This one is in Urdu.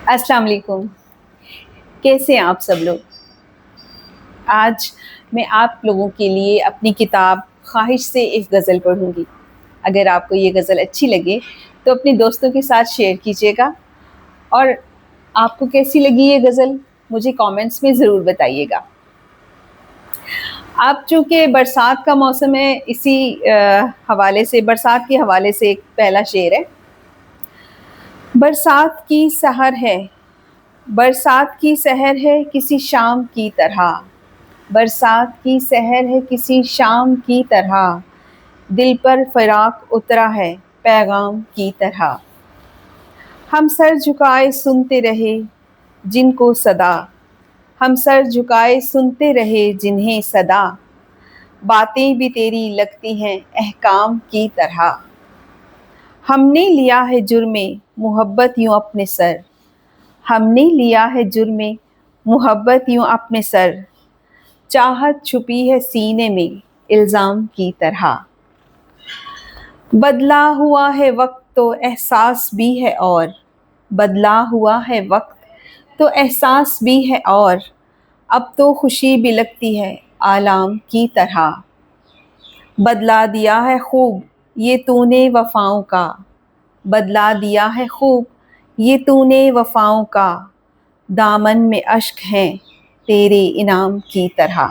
السلام علیکم، کیسے ہیں آپ سب لوگ؟ آج میں آپ لوگوں کے لیے اپنی کتاب خواہش سے ایک غزل پڑھوں گی۔ اگر آپ کو یہ غزل اچھی لگے تو اپنے دوستوں کے ساتھ شیئر کیجیے گا، اور آپ کو کیسی لگی یہ غزل مجھے کامنٹس میں ضرور بتائیے گا۔ اب چونکہ برسات کا موسم ہے، اسی حوالے سے برسات کے حوالے سے ایک پہلا شعر ہے۔ برسات کی سحر ہے، برسات کی سحر ہے کسی شام کی طرح، برسات کی سحر ہے کسی شام کی طرح، دل پر فراق اترا ہے پیغام کی طرح۔ ہم سر جھکائے سنتے رہے جن کو صدا، ہم سر جھکائے سنتے رہے جنہیں صدا، باتیں بھی تیری لگتی ہیں احکام کی طرح۔ ہم نے لیا ہے جرم محبت یوں اپنے سر، ہم نے لیا ہے جرم محبت یوں اپنے سر، چاہت چھپی ہے سینے میں الزام کی طرح۔ بدلا ہوا ہے وقت تو احساس بھی ہے اور، بدلا ہوا ہے وقت تو احساس بھی ہے اور، اب تو خوشی بھی لگتی ہے آلام کی طرح۔ بدلا دیا ہے خوب یہ تو نے وفاؤں کا، بدلا دیا ہے خوب یہ تو نے وفاؤں کا، دامن میں اشک ہیں تیرے انعام کی طرح۔